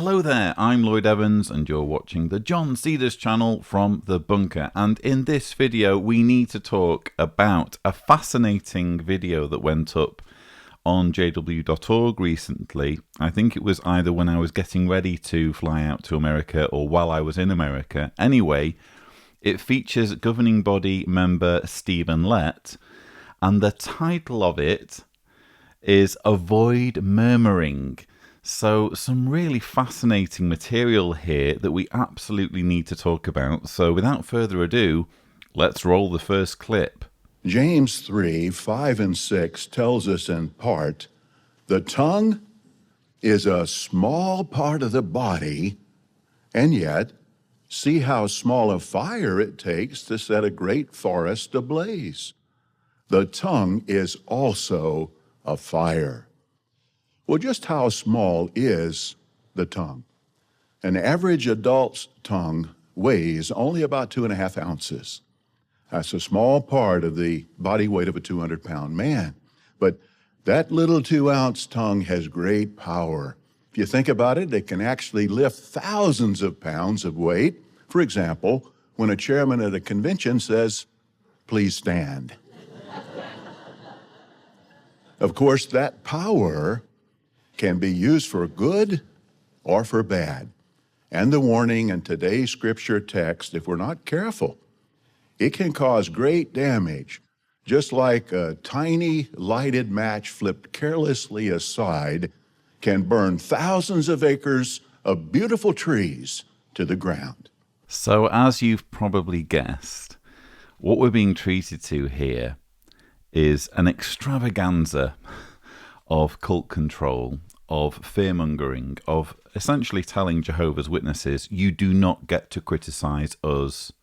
Hello there, I'm Lloyd Evans and you're watching the John Cedars channel from The Bunker, and in this video we need to talk about a fascinating video that went up on jw.org recently. I think it was either when I was getting ready to fly out to America or while I was in America. Anyway, it features governing body member Stephen Lett, and the title of it is Avoid Murmuring. So some really fascinating material here that we absolutely need to talk about. So without further ado, let's roll the first clip. James 3, 5 and 6 tells us in part, the tongue is a small part of the body, and yet see how small a fire it takes to set a great forest ablaze. The tongue is also a fire. Well, just how small is the tongue? An average adult's tongue weighs only about 2.5 ounces. That's a small part of the body weight of a 200-pound man. But that little 2-ounce tongue has great power. If you think about it, it can actually lift thousands of pounds of weight. For example, when a chairman at a convention says, "Please stand." Of course, that power can be used for good or for bad. And the warning in today's scripture text, if we're not careful, it can cause great damage, just like a tiny lighted match flipped carelessly aside can burn thousands of acres of beautiful trees to the ground. So as you've probably guessed, what we're being treated to here is an extravaganza of cult control, of fear-mongering, of essentially telling Jehovah's Witnesses, you do not get to criticize us.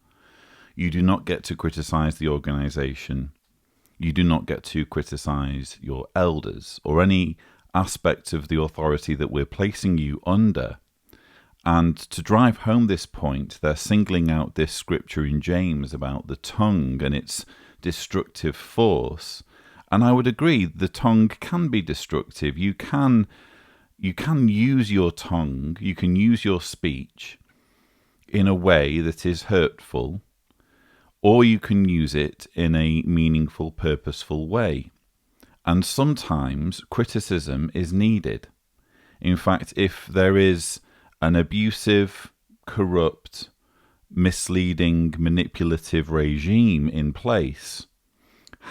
You do not get to criticize the organization. You do not get to criticize your elders or any aspect of the authority that we're placing you under. And to drive home this point, they're singling out this scripture in James about the tongue and its destructive force. And I would agree, the tongue can be destructive. You can use your tongue, you can use your speech in a way that is hurtful, or you can use it in a meaningful, purposeful way. And sometimes criticism is needed. In fact, if there is an abusive, corrupt, misleading, manipulative regime in place,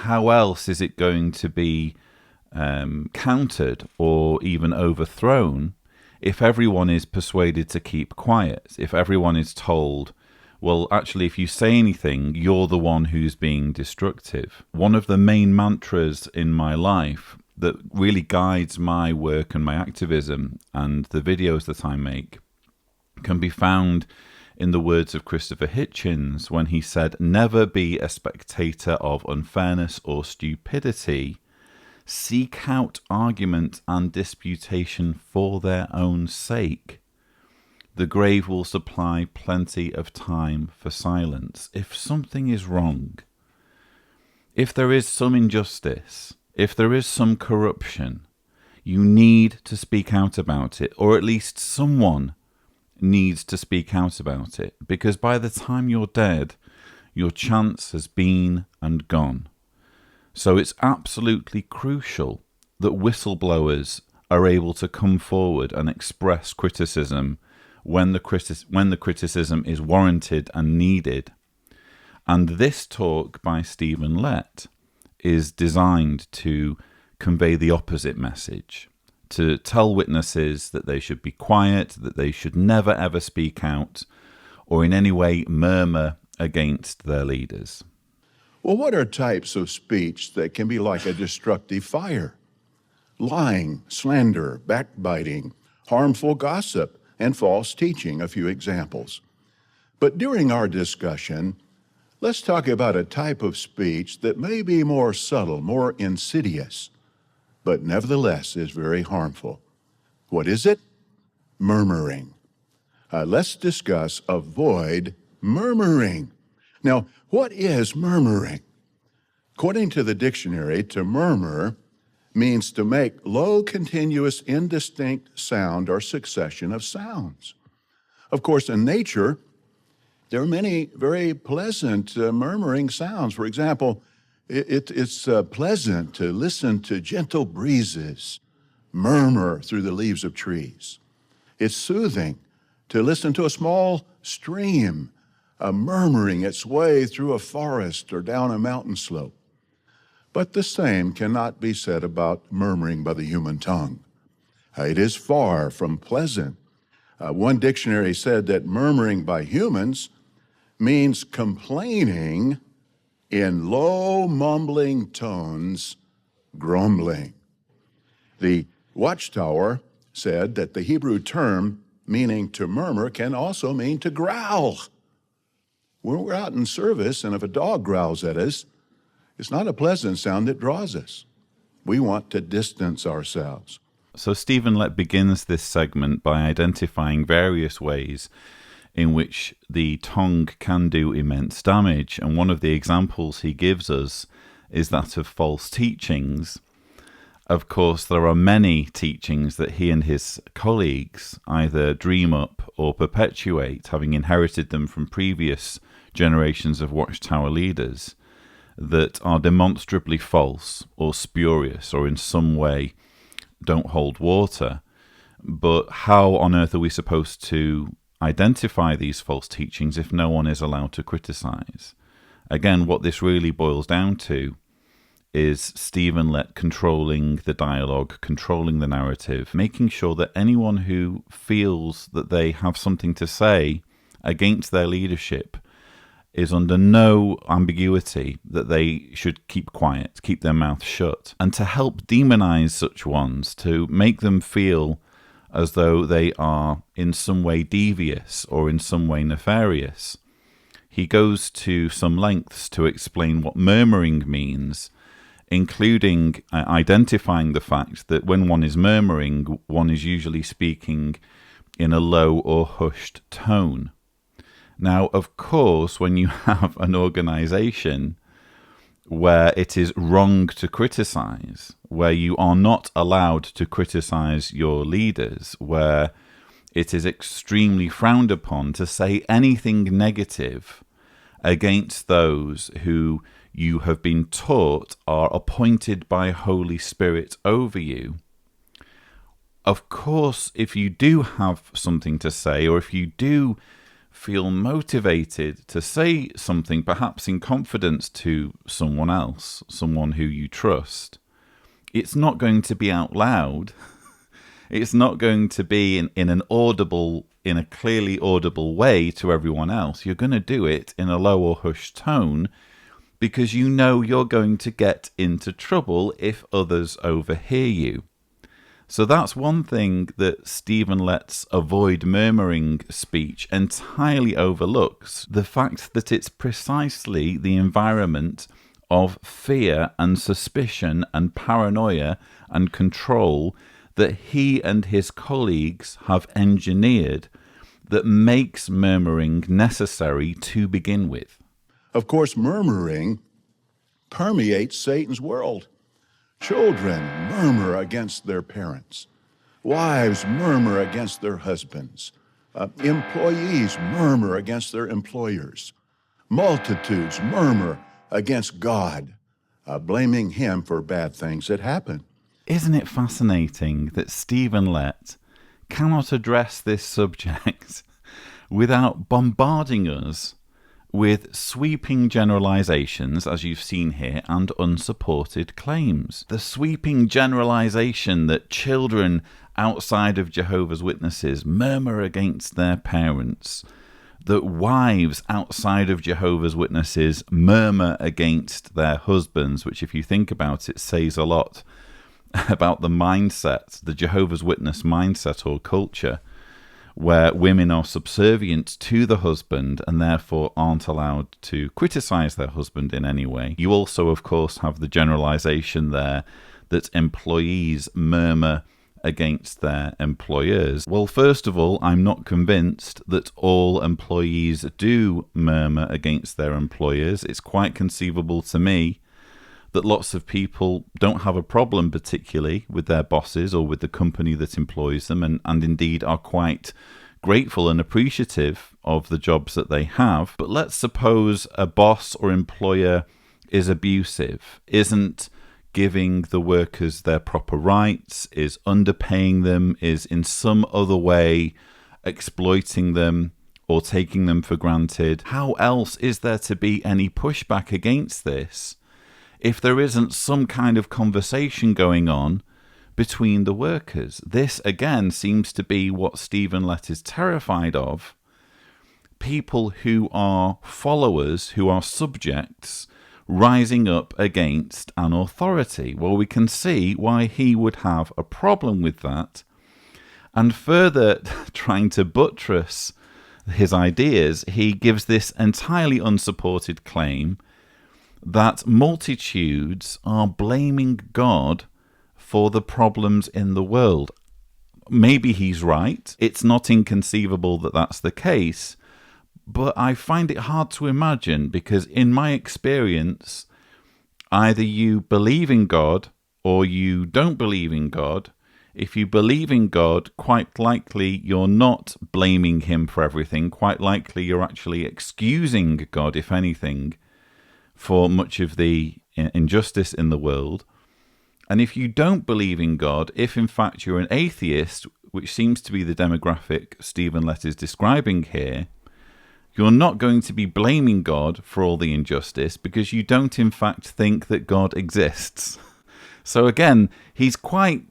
how else is it going to be countered or even overthrown if everyone is persuaded to keep quiet, if everyone is told, well, actually, if you say anything, you're the one who's being destructive? One of the main mantras in my life that really guides my work and my activism and the videos that I make can be found in the words of Christopher Hitchens when he said, "Never be a spectator of unfairness or stupidity. Seek out argument and disputation for their own sake. The grave will supply plenty of time for silence." If something is wrong, if there is some injustice, if there is some corruption, you need to speak out about it, or at least someone needs to speak out about it, because by the time you're dead, your chance has been and gone. So it's absolutely crucial that whistleblowers are able to come forward and express criticism when the criticism is warranted and needed. And this talk by Stephen Lett is designed to convey the opposite message, to tell witnesses that they should be quiet, that they should never ever speak out or in any way murmur against their leaders. Well, what are types of speech that can be like a destructive fire? Lying, slander, backbiting, harmful gossip, and false teaching, a few examples. But during our discussion, let's talk about a type of speech that may be more subtle, more insidious, but nevertheless is very harmful. What is it? Murmuring. Let's discuss avoid murmuring. Now, what is murmuring? According to the dictionary, to murmur means to make low, continuous, indistinct sound or succession of sounds. Of course, in nature, there are many very pleasant murmuring sounds. For example, it's pleasant to listen to gentle breezes murmur through the leaves of trees. It's soothing to listen to a small stream murmuring its way through a forest or down a mountain slope. But the same cannot be said about murmuring by the human tongue. It is far from pleasant. One dictionary said that murmuring by humans means complaining in low, mumbling tones, grumbling. The Watchtower said that the Hebrew term meaning to murmur can also mean to growl. When we're out in service and if a dog growls at us, it's not a pleasant sound that draws us. We want to distance ourselves. So Stephen Lett begins this segment by identifying various ways in which the tongue can do immense damage. And one of the examples he gives us is that of false teachings. Of course, there are many teachings that he and his colleagues either dream up or perpetuate, having inherited them from previous generations of Watchtower leaders, that are demonstrably false or spurious or in some way don't hold water. But how on earth are we supposed to identify these false teachings if no one is allowed to criticize? Again, what this really boils down to is Stephen Lett controlling the dialogue, controlling the narrative, making sure that anyone who feels that they have something to say against their leadership is under no ambiguity that they should keep quiet, keep their mouth shut, and to help demonize such ones, to make them feel as though they are in some way devious or in some way nefarious. He goes to some lengths to explain what murmuring means, including identifying the fact that when one is murmuring, one is usually speaking in a low or hushed tone. Now, of course, when you have an organization where it is wrong to criticize, where you are not allowed to criticize your leaders, where it is extremely frowned upon to say anything negative against those who you have been taught are appointed by Holy Spirit over you. Of course, if you do have something to say, or if you do feel motivated to say something, perhaps in confidence to someone else, someone who you trust, it's not going to be out loud. It's not going to be in a clearly audible way to everyone else. You're going to do it in a low or hushed tone because you know you're going to get into trouble if others overhear you. So that's one thing that Stephen Lett's avoid murmuring speech entirely overlooks, the fact that it's precisely the environment of fear and suspicion and paranoia and control that he and his colleagues have engineered that makes murmuring necessary to begin with. Of course, murmuring permeates Satan's world. Children murmur against their parents. Wives murmur against their husbands. Employees murmur against their employers. Multitudes murmur against God, blaming him for bad things that happen. Isn't it fascinating that Stephen Lett cannot address this subject without bombarding us with sweeping generalizations, as you've seen here, and unsupported claims? The sweeping generalization that children outside of Jehovah's Witnesses murmur against their parents, that wives outside of Jehovah's Witnesses murmur against their husbands, which, if you think about it, says a lot about the mindset, the Jehovah's Witness mindset or culture, where women are subservient to the husband and therefore aren't allowed to criticize their husband in any way. You also, of course, have the generalization there that employees murmur against their employers. Well, first of all, I'm not convinced that all employees do murmur against their employers. It's quite conceivable to me that lots of people don't have a problem particularly with their bosses or with the company that employs them, and indeed are quite grateful and appreciative of the jobs that they have. But let's suppose a boss or employer is abusive, isn't giving the workers their proper rights, is underpaying them, is in some other way exploiting them or taking them for granted. How else is there to be any pushback against this if there isn't some kind of conversation going on between the workers? This, again, seems to be what Stephen Lett is terrified of. People who are followers, who are subjects, rising up against an authority. Well, we can see why he would have a problem with that. And further trying to buttress his ideas, he gives this entirely unsupported claim that multitudes are blaming God for the problems in the world. Maybe he's right. It's not inconceivable that that's the case. But I find it hard to imagine, because in my experience, either you believe in God or you don't believe in God. If you believe in God, quite likely you're not blaming him for everything. Quite likely you're actually excusing God, if anything, for much of the injustice in the world. And if you don't believe in God, if in fact you're an atheist, which seems to be the demographic Stephen Lett is describing here, you're not going to be blaming God for all the injustice because you don't in fact think that God exists. So again, he's quite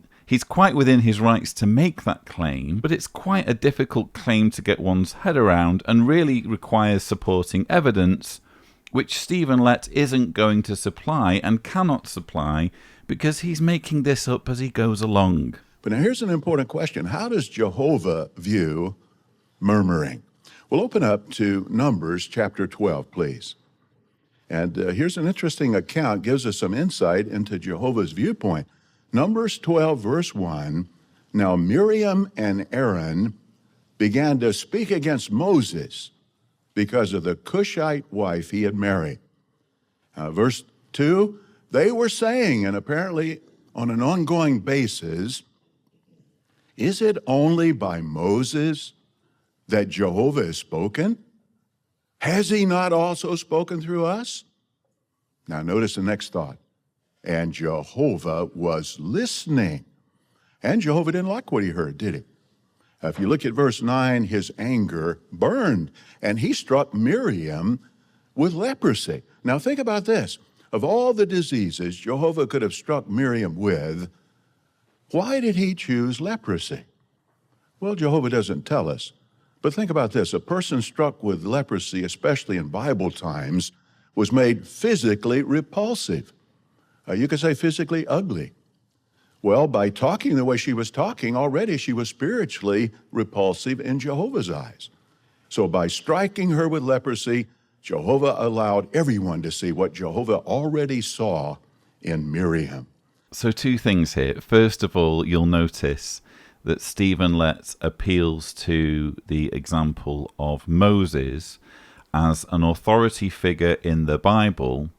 within his rights to make that claim, but it's quite a difficult claim to get one's head around and really requires supporting evidence, which Stephen Lett isn't going to supply and cannot supply because he's making this up as he goes along. But now here's an important question. How does Jehovah view murmuring? We'll open up to Numbers chapter 12, please. And here's an interesting account, gives us some insight into Jehovah's viewpoint. Numbers 12, verse 1, now Miriam and Aaron began to speak against Moses because of the Cushite wife he had married. Verse 2, they were saying, and apparently on an ongoing basis, is it only by Moses that Jehovah has spoken? Has he not also spoken through us? Now notice the next thought. And Jehovah was listening. And Jehovah didn't like what he heard, did he? If you look at verse 9, his anger burned, and he struck Miriam with leprosy. Now think about this. Of all the diseases Jehovah could have struck Miriam with, why did he choose leprosy? Well, Jehovah doesn't tell us. But think about this. A person struck with leprosy, especially in Bible times, was made physically repulsive. You could say physically ugly. Well, by talking the way she was talking, already she was spiritually repulsive in Jehovah's eyes. So by striking her with leprosy, Jehovah allowed everyone to see what Jehovah already saw in Miriam. So two things here. First of all, you'll notice that Stephen Lett appeals to the example of Moses as an authority figure in the Bible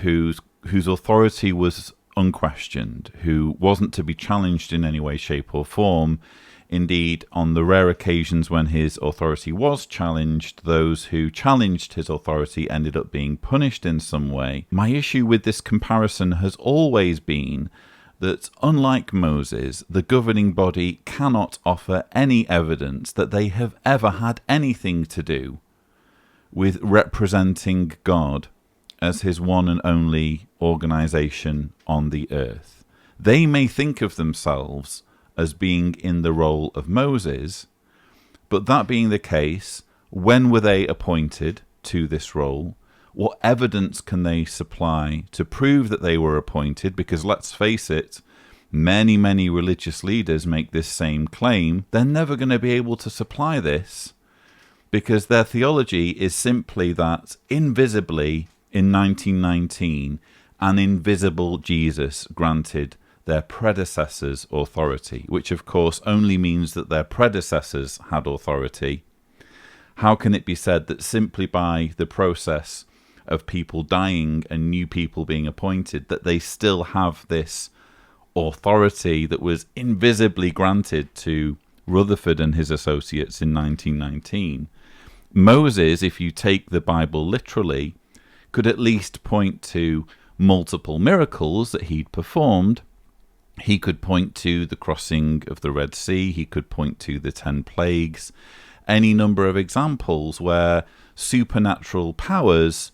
whose authority was unquestioned, who wasn't to be challenged in any way, shape or form. Indeed, on the rare occasions when his authority was challenged, those who challenged his authority ended up being punished in some way. My issue with this comparison has always been that, unlike Moses, the governing body cannot offer any evidence that they have ever had anything to do with representing God as his one and only organization on the earth. They may think of themselves as being in the role of Moses, but that being the case, when were they appointed to this role? What evidence can they supply to prove that they were appointed? Because let's face it, many religious leaders make this same claim. They're never going to be able to supply this because their theology is simply that invisibly in 1919, an invisible Jesus granted their predecessors authority, which of course only means that their predecessors had authority. How can it be said that simply by the process of people dying and new people being appointed, that they still have this authority that was invisibly granted to Rutherford and his associates in 1919. Moses, if you take the Bible literally, could at least point to multiple miracles that he'd performed. He could point to the crossing of the Red Sea. He could point to the 10 plagues. Any number of examples where supernatural powers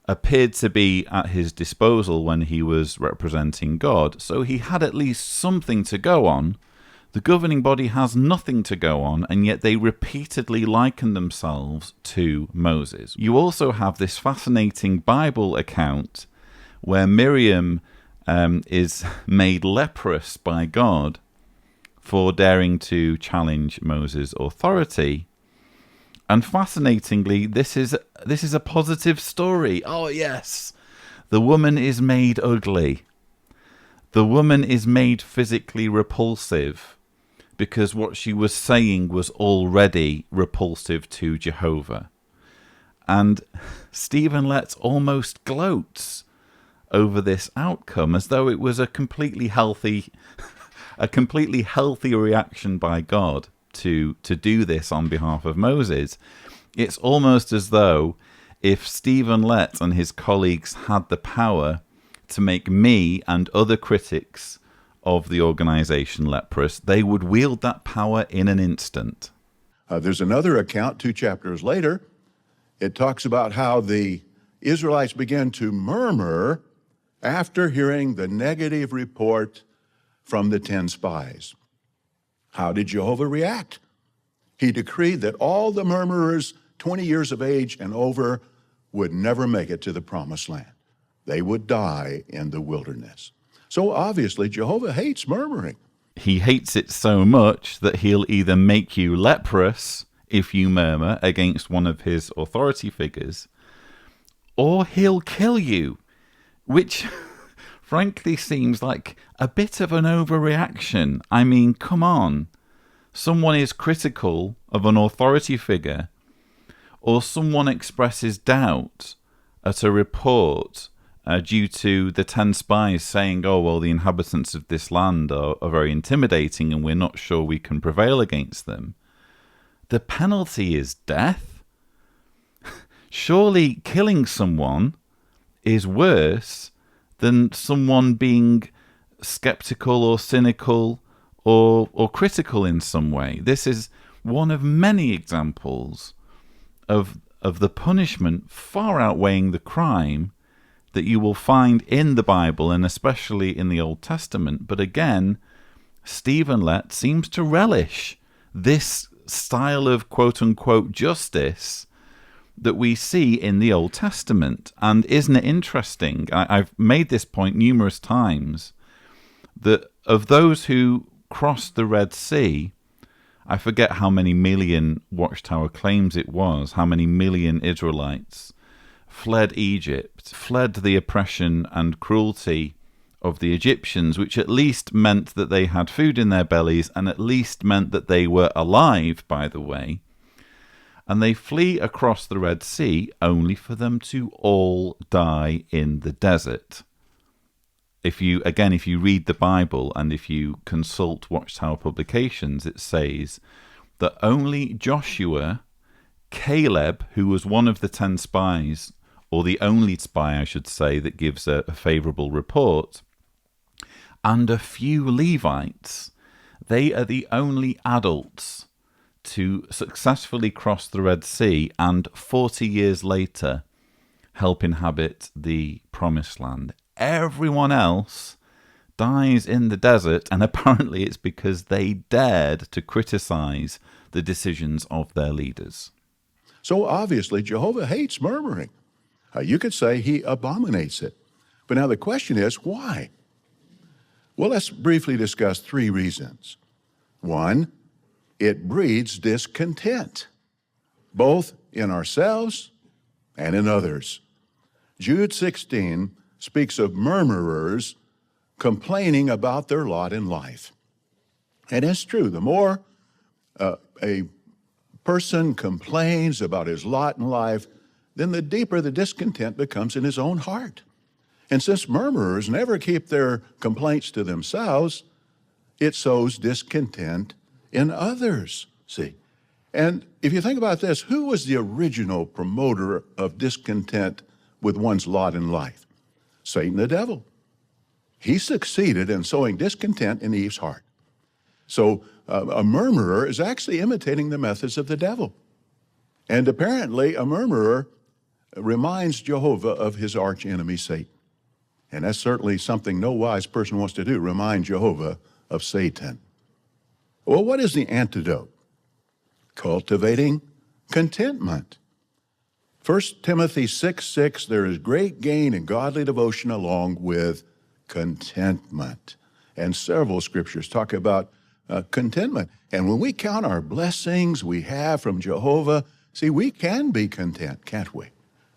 appeared to be at his disposal when he was representing God. So he had at least something to go on. The governing body has nothing to go on, and yet they repeatedly liken themselves to Moses. You also have this fascinating Bible account where Miriam is made leprous by God for daring to challenge Moses' authority. And fascinatingly, this is a positive story. Oh yes, the woman is made ugly. The woman is made physically repulsive because what she was saying was already repulsive to Jehovah. And Stephen Lett almost gloats over this outcome as though it was a completely healthy reaction by God to do this on behalf of Moses. It's almost as though if Stephen Lett and his colleagues had the power to make me and other critics of the organization leprous, they would wield that power in an instant. There's another account 2 chapters later. It talks about how the Israelites began to murmur after hearing the negative report from the 10 spies. How did Jehovah react? He decreed that all the murmurers 20 years of age and over would never make it to the promised land. They would die in the wilderness. So obviously, Jehovah hates murmuring. He hates it so much that he'll either make you leprous if you murmur against one of his authority figures, or he'll kill you, which frankly seems like a bit of an overreaction. I mean, come on. Someone is critical of an authority figure, or someone expresses doubt at a report due to the 10 spies saying, oh, well, the inhabitants of this land are very intimidating and we're not sure we can prevail against them. The penalty is death. Surely killing someone is worse than someone being skeptical or cynical or critical in some way. This is one of many examples of the punishment far outweighing the crime that you will find in the Bible and especially in the Old Testament. But again, Stephen Lett seems to relish this style of quote-unquote justice that we see in the Old Testament. And isn't it interesting? I've made this point numerous times, that of those who crossed the Red Sea, I forget how many million Watchtower claims it was, how many million Israelites fled Egypt, fled the oppression and cruelty of the Egyptians, which at least meant that they had food in their bellies and at least meant that they were alive, by the way. And they flee across the Red Sea only for them to all die in the desert. If you read the Bible and if you consult Watchtower publications, it says that only Joshua, Caleb, who was one of the 10 spies, or the only spy, I should say, that gives a favourable report, and a few Levites, they are the only adults to successfully cross the Red Sea and 40 years later help inhabit the Promised Land. Everyone else dies in the desert, and apparently it's because they dared to criticize the decisions of their leaders. So obviously, Jehovah hates murmuring. You could say he abominates it. But now the question is, why? Well, let's briefly discuss 3 reasons. 1, it breeds discontent, both in ourselves and in others. Jude 16 speaks of murmurers complaining about their lot in life. And it's true, the more a person complains about his lot in life, then the deeper the discontent becomes in his own heart. And since murmurers never keep their complaints to themselves, it sows discontent in others, see. And if you think about this, who was the original promoter of discontent with one's lot in life? Satan the devil. He succeeded in sowing discontent in Eve's heart. So a murmurer is actually imitating the methods of the devil. And apparently a murmurer reminds Jehovah of his archenemy Satan. And that's certainly something no wise person wants to do, remind Jehovah of Satan. Well, what is the antidote? Cultivating contentment. 1 Timothy 6:6, there is great gain in godly devotion along with contentment. And several scriptures talk about contentment. And when we count our blessings we have from Jehovah, see, we can be content, can't we?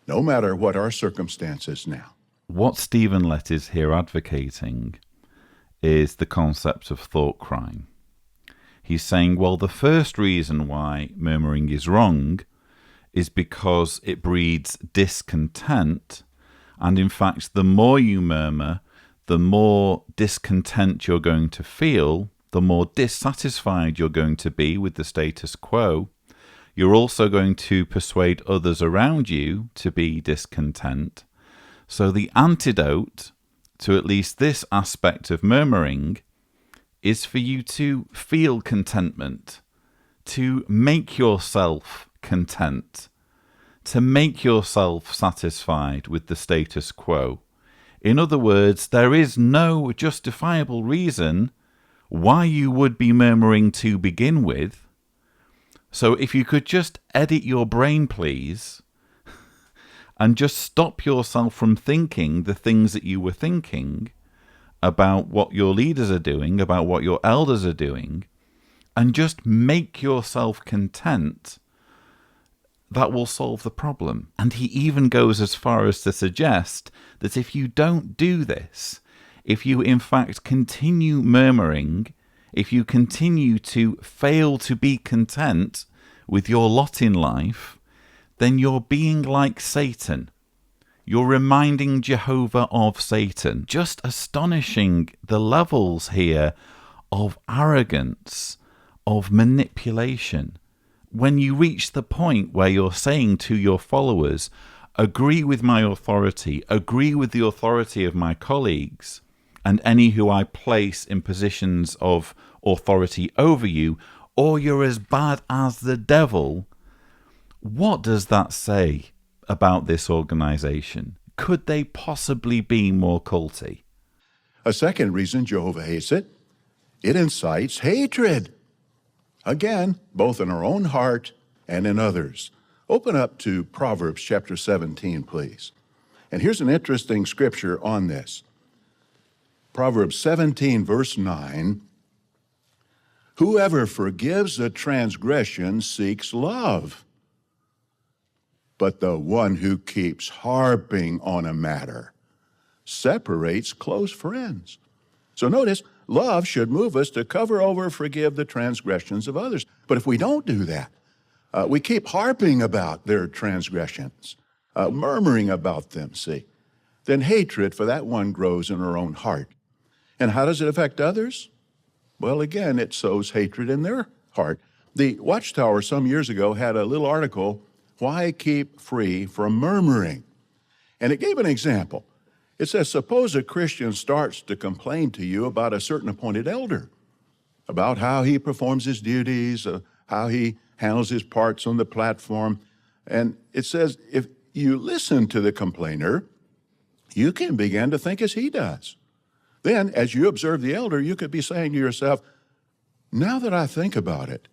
No matter what our circumstances now. What Stephen Lett is here advocating is the concept of thought crime. He's saying, well, the first reason why murmuring is wrong is because it breeds discontent. And in fact, the more you murmur, the more discontent you're going to feel, the more dissatisfied you're going to be with the status quo. You're also going to persuade others around you to be discontent. So the antidote to at least this aspect of murmuring is for you to feel contentment, to make yourself content, to make yourself satisfied with the status quo. In other words, there is no justifiable reason why you would be murmuring to begin with. So if you could just edit your brain, please, and just stop yourself from thinking the things that you were thinking about what your leaders are doing, about what your elders are doing, and just make yourself content, that will solve the problem. And he even goes as far as to suggest that if you don't do this, if you in fact continue murmuring, if you continue to fail to be content with your lot in life, then you're being like Satan. You're reminding Jehovah of Satan. Just astonishing the levels here of arrogance, of manipulation. When you reach the point where you're saying to your followers, agree with my authority, agree with the authority of my colleagues, and any who I place in positions of authority over you, or you're as bad as the devil, what does that say about this organization? Could they possibly be more culty? A second reason Jehovah hates it, it incites hatred. Again, both in our own heart and in others. Open up to Proverbs chapter 17, please. And here's an interesting scripture on this. Proverbs 17, verse 9. Whoever forgives a transgression seeks love, but the one who keeps harping on a matter separates close friends. So notice, love should move us to cover over, forgive the transgressions of others. But if we don't do that, we keep harping about their transgressions, murmuring about them, see, then hatred for that one grows in our own heart. And how does it affect others? Well, again, it sows hatred in their heart. The Watchtower some years ago had a little article, Why Keep Free from Murmuring? And it gave an example. It says, suppose a Christian starts to complain to you about a certain appointed elder, about how he performs his duties, how he handles his parts on the platform. And it says, if you listen to the complainer, you can begin to think as he does. Then, as you observe the elder, you could be saying to yourself, now that I think about it,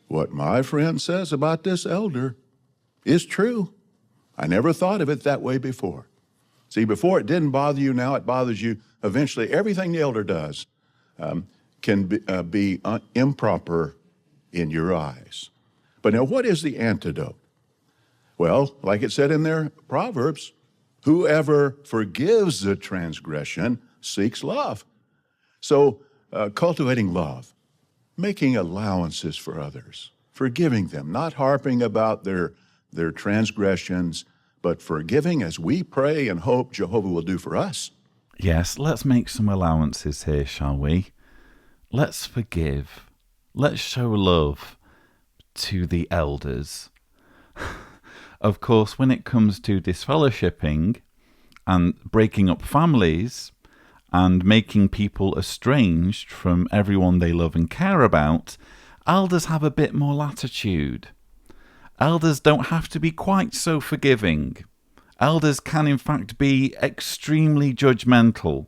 what my friend says about this elder is true. I never thought of it that way before. See, before it didn't bother you, now it bothers you. Eventually, everything the elder does can be improper in your eyes. But now, what is the antidote? Well, like it said in their Proverbs, whoever forgives the transgression seeks love. So, cultivating love, making allowances for others, forgiving them, not harping about their their transgressions, but forgiving as we pray and hope Jehovah will do for us. Yes, let's make some allowances here, shall we? Let's forgive. Let's show love to the elders. Of course, when it comes to disfellowshipping and breaking up families and making people estranged from everyone they love and care about, elders have a bit more latitude. Elders don't have to be quite so forgiving. Elders can in fact be extremely judgmental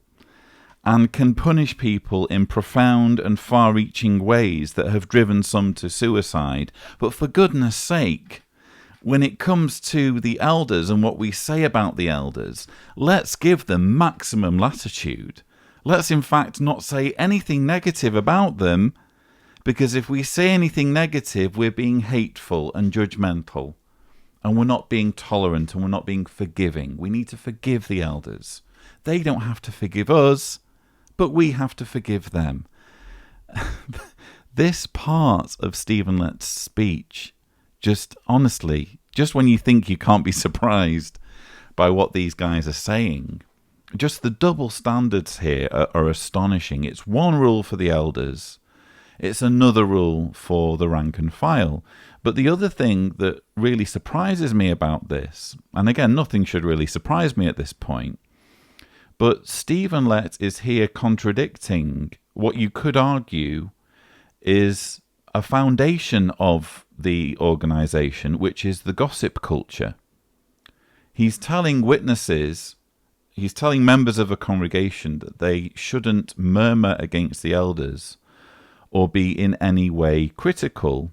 and can punish people in profound and far-reaching ways that have driven some to suicide. But for goodness sake, when it comes to the elders and what we say about the elders, let's give them maximum latitude. Let's in fact not say anything negative about them, because if we say anything negative, we're being hateful and judgmental, and we're not being tolerant, and we're not being forgiving. We need to forgive the elders. They don't have to forgive us, but we have to forgive them. This part of Stephen Lett's speech, just honestly, just when you think you can't be surprised by what these guys are saying, just the double standards here are astonishing. It's one rule for the elders. It's another rule for the rank and file. But the other thing that really surprises me about this, and again, nothing should really surprise me at this point, but Stephen Lett is here contradicting what you could argue is a foundation of the organization, which is the gossip culture. He's telling witnesses, he's telling members of a congregation that they shouldn't murmur against the elders or be in any way critical,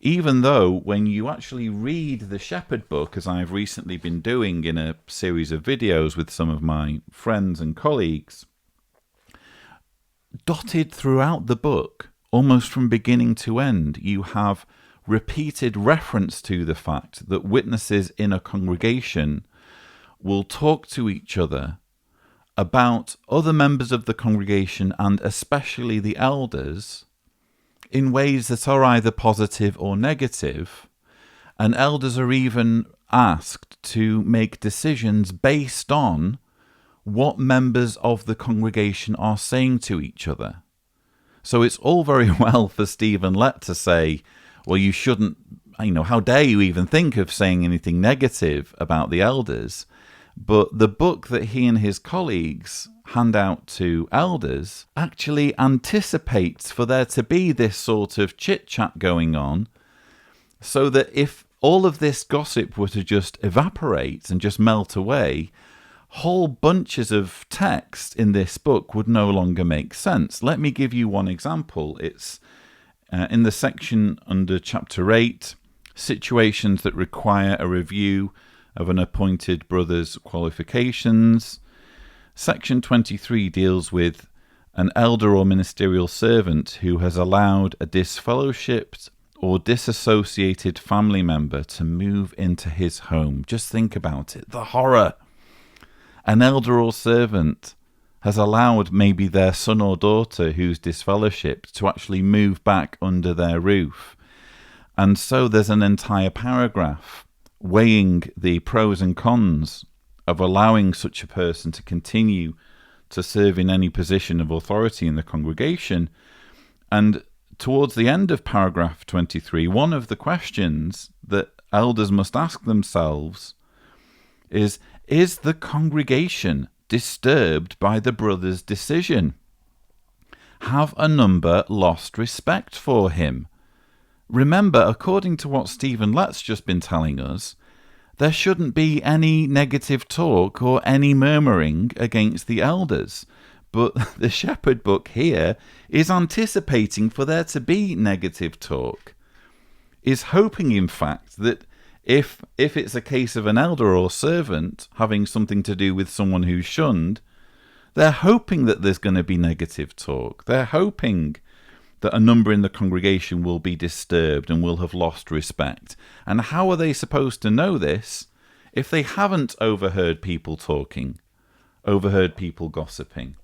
even though when you actually read the Shepherd book, as I've recently been doing in a series of videos with some of my friends and colleagues, dotted throughout the book, almost from beginning to end, you have repeated reference to the fact that witnesses in a congregation will talk to each other about other members of the congregation, and especially the elders, in ways that are either positive or negative, and elders are even asked to make decisions based on what members of the congregation are saying to each other. So it's all very well for Stephen Lett to say, well, you shouldn't, how dare you even think of saying anything negative about the elders? But the book that he and his colleagues hand out to elders actually anticipates for there to be this sort of chit-chat going on, so that if all of this gossip were to just evaporate and just melt away, whole bunches of text in this book would no longer make sense. Let me give you one example. It's in the section under Chapter 8, Situations that Require a Review of an Appointed Brother's Qualifications. Section 23 deals with an elder or ministerial servant who has allowed a disfellowshipped or disassociated family member to move into his home. Just think about it, the horror. An elder or servant has allowed maybe their son or daughter who's disfellowshipped to actually move back under their roof. And so there's an entire paragraph weighing the pros and cons of allowing such a person to continue to serve in any position of authority in the congregation. And towards the end of paragraph 23, one of the questions that elders must ask themselves is the congregation disturbed by the brother's decision? Have a number lost respect for him? Remember, according to what Stephen Lett's just been telling us, there shouldn't be any negative talk or any murmuring against the elders. But the Shepherd book here is anticipating for there to be negative talk, is hoping, in fact, that if it's a case of an elder or servant having something to do with someone who's shunned, they're hoping that there's going to be negative talk. They're hoping that a number in the congregation will be disturbed and will have lost respect. And how are they supposed to know this if they haven't overheard people talking, overheard people gossiping?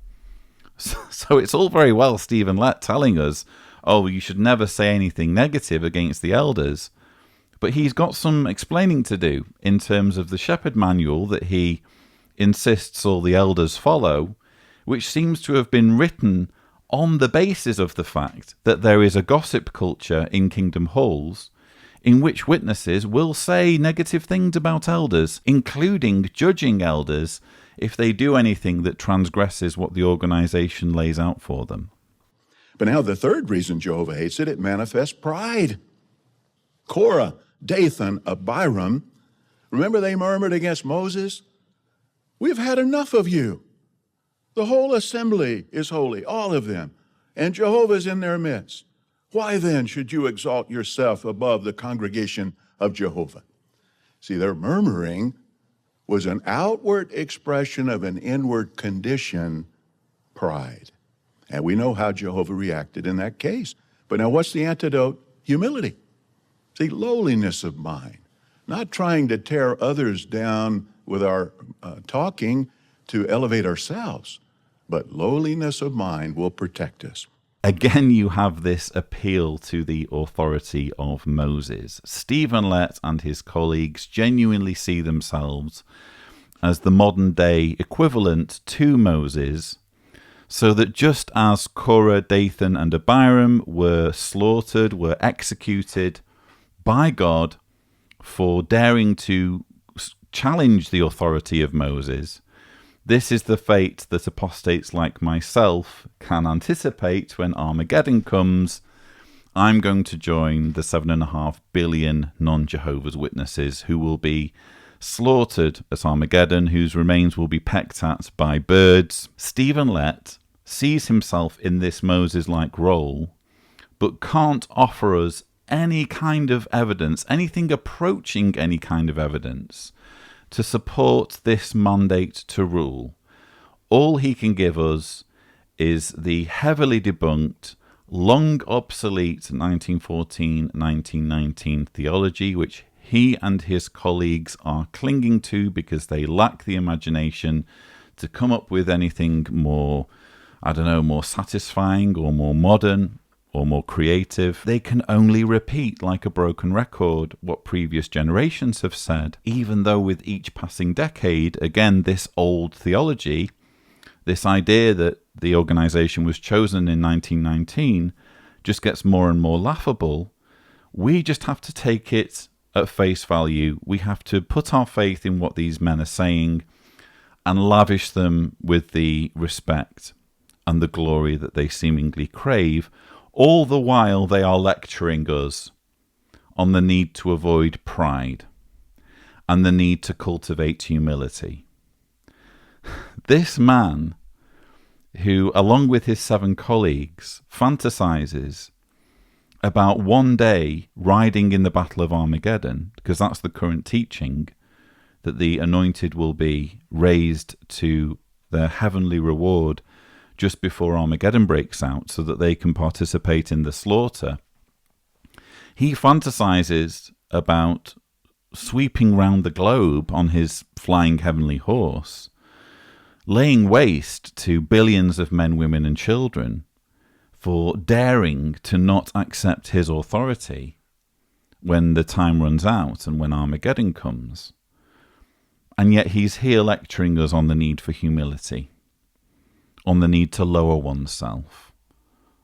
So it's all very well Stephen Lett telling us, oh, you should never say anything negative against the elders. But he's got some explaining to do in terms of the shepherd manual that he insists all the elders follow, which seems to have been written on the basis of the fact that there is a gossip culture in Kingdom Halls in which witnesses will say negative things about elders, including judging elders if they do anything that transgresses what the organization lays out for them. But now the third reason Jehovah hates it, it manifests pride. Korah, Dathan, Abiram, remember they murmured against Moses? We've had enough of you. The whole assembly is holy, all of them, and Jehovah's in their midst. Why then should you exalt yourself above the congregation of Jehovah? See, their murmuring was an outward expression of an inward condition, pride. And we know how Jehovah reacted in that case. But now what's the antidote? Humility. See, lowliness of mind. Not trying to tear others down with our talking to elevate ourselves, but lowliness of mind will protect us. Again, you have this appeal to the authority of Moses. Stephen Lett and his colleagues genuinely see themselves as the modern-day equivalent to Moses, so that just as Korah, Dathan, and Abiram were slaughtered, were executed by God for daring to challenge the authority of Moses, this is the fate that apostates like myself can anticipate when Armageddon comes. I'm going to join the 7.5 billion non-Jehovah's Witnesses who will be slaughtered at Armageddon, whose remains will be pecked at by birds. Stephen Lett sees himself in this Moses-like role, but can't offer us any kind of evidence, anything approaching any kind of evidence, to support this mandate to rule. All he can give us is the heavily debunked, long obsolete 1914-1919 theology, which he and his colleagues are clinging to because they lack the imagination to come up with anything more, more satisfying or more modern or more creative. They can only repeat like a broken record what previous generations have said, even though with each passing decade, again, this old theology, this idea that the organization was chosen in 1919 just gets more and more laughable. We just have to take it at face value. We have to put our faith in what these men are saying and lavish them with the respect and the glory that they seemingly crave, all the while they are lecturing us on the need to avoid pride and the need to cultivate humility. This man, who, along with his 7 colleagues, fantasizes about one day riding in the Battle of Armageddon, because that's the current teaching, that the anointed will be raised to their heavenly reward just before Armageddon breaks out so that they can participate in the slaughter. He fantasizes about sweeping round the globe on his flying heavenly horse, laying waste to billions of men, women, and children for daring to not accept his authority when the time runs out and when Armageddon comes. And yet he's here lecturing us on the need for humility, on the need to lower oneself,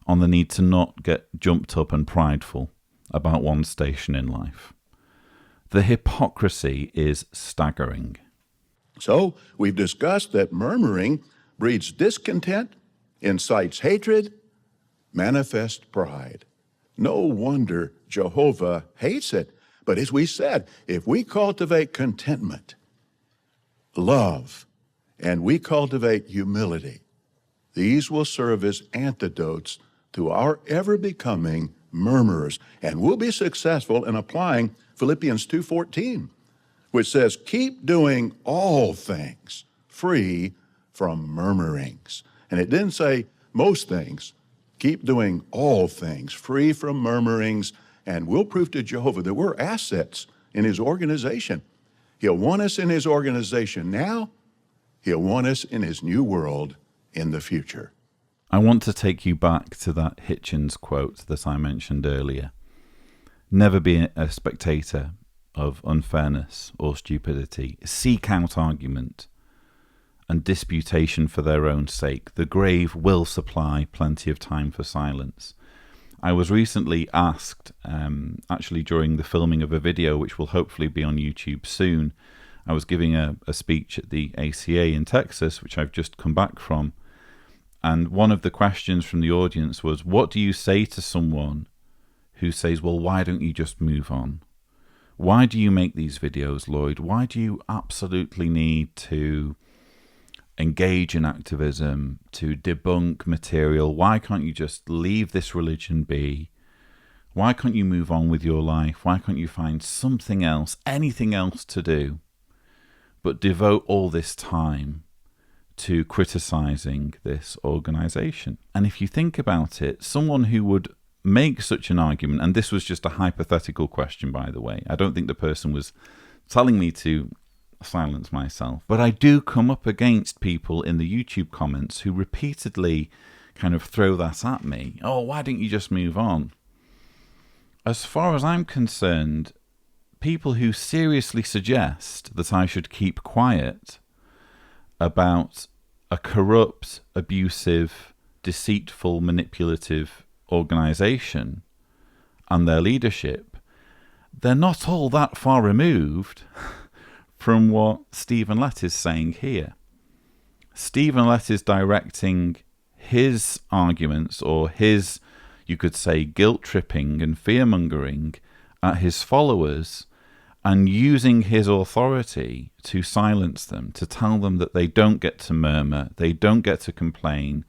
on the need to not get jumped up and prideful about one's station in life. The hypocrisy is staggering. So we've discussed that murmuring breeds discontent, incites hatred, manifests pride. No wonder Jehovah hates it. But as we said, if we cultivate contentment, love, and we cultivate humility, these will serve as antidotes to our ever-becoming murmurers. And we'll be successful in applying Philippians 2:14, which says, keep doing all things free from murmurings. And it didn't say most things. Keep doing all things free from murmurings, and we'll prove to Jehovah that we're assets in his organization. He'll want us in his organization now. He'll want us in his new world in the future. I want to take you back to that Hitchens quote that I mentioned earlier. Never be a spectator of unfairness or stupidity. Seek out argument and disputation for their own sake. The grave will supply plenty of time for silence. I was recently asked, actually during the filming of a video which will hopefully be on YouTube soon, I was giving a speech at the ACA in Texas, which I've just come back from, and one of the questions from the audience was, what do you say to someone who says, well, why don't you just move on? Why do you make these videos, Lloyd? Why do you absolutely need to engage in activism, to debunk material? Why can't you just leave this religion be? Why can't you move on with your life? Why can't you find something else, anything else to do, but devote all this time to criticizing this organization? And if you think about it, someone who would make such an argument, and this was just a hypothetical question, by the way. I don't think the person was telling me to silence myself, but I do come up against people in the YouTube comments who repeatedly kind of throw that at me. Oh, why don't you just move on? As far as I'm concerned, people who seriously suggest that I should keep quiet about a corrupt, abusive, deceitful, manipulative organization and their leadership, they're not all that far removed from what Stephen Lett is saying here. Stephen Lett is directing his arguments, or his, you could say, guilt-tripping and fear-mongering at his followers, and using his authority to silence them, to tell them that they don't get to murmur, they don't get to complain,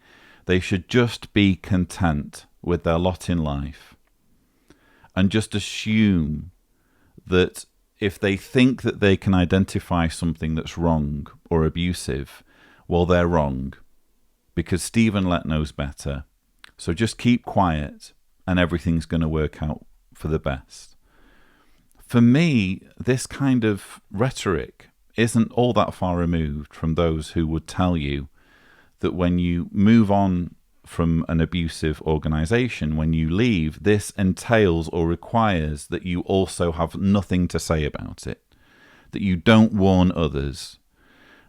they should just be content with their lot in life, and just assume that if they think that they can identify something that's wrong or abusive, well, they're wrong, because Stephen Lett knows better. So just keep quiet and everything's going to work out for the best. For me, this kind of rhetoric isn't all that far removed from those who would tell you that when you move on from an abusive organization, when you leave, this entails or requires that you also have nothing to say about it, that you don't warn others,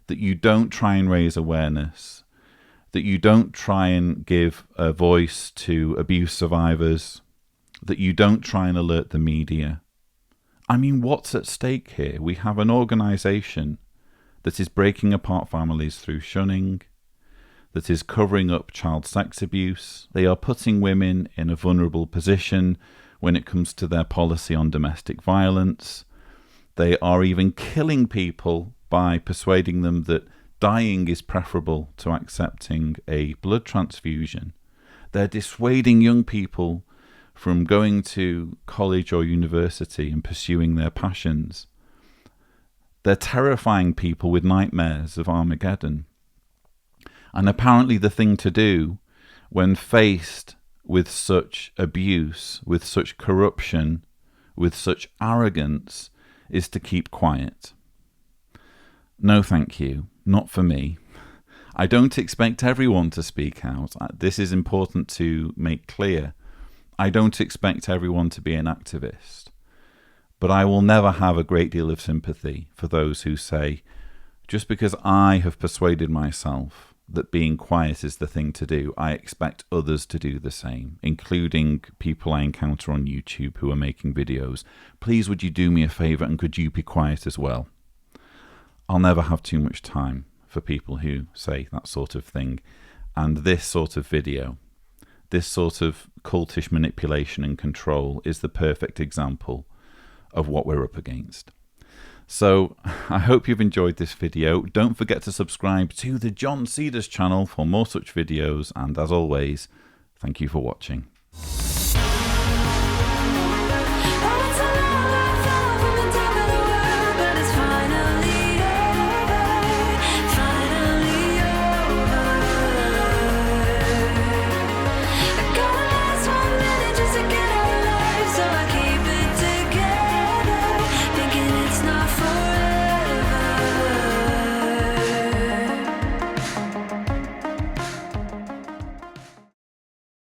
that you don't try and raise awareness, that you don't try and give a voice to abuse survivors, that you don't try and alert the media. I mean, what's at stake here? We have an organization that is breaking apart families through shunning, that is covering up child sex abuse. They are putting women in a vulnerable position when it comes to their policy on domestic violence. They are even killing people by persuading them that dying is preferable to accepting a blood transfusion. They're dissuading young people from going to college or university and pursuing their passions. They're terrifying people with nightmares of Armageddon. And apparently the thing to do when faced with such abuse, with such corruption, with such arrogance, is to keep quiet. No, thank you. Not for me. I don't expect everyone to speak out. This is important to make clear. I don't expect everyone to be an activist. But I will never have a great deal of sympathy for those who say, just because I have persuaded myself that being quiet is the thing to do, I expect others to do the same, including people I encounter on YouTube who are making videos. Please, would you do me a favor and could you be quiet as well? I'll never have too much time for people who say that sort of thing. And this sort of video, this sort of cultish manipulation and control is the perfect example of what we're up against. So I hope you've enjoyed this video. Don't forget to subscribe to the John Cedars channel for more such videos. And as always, thank you for watching.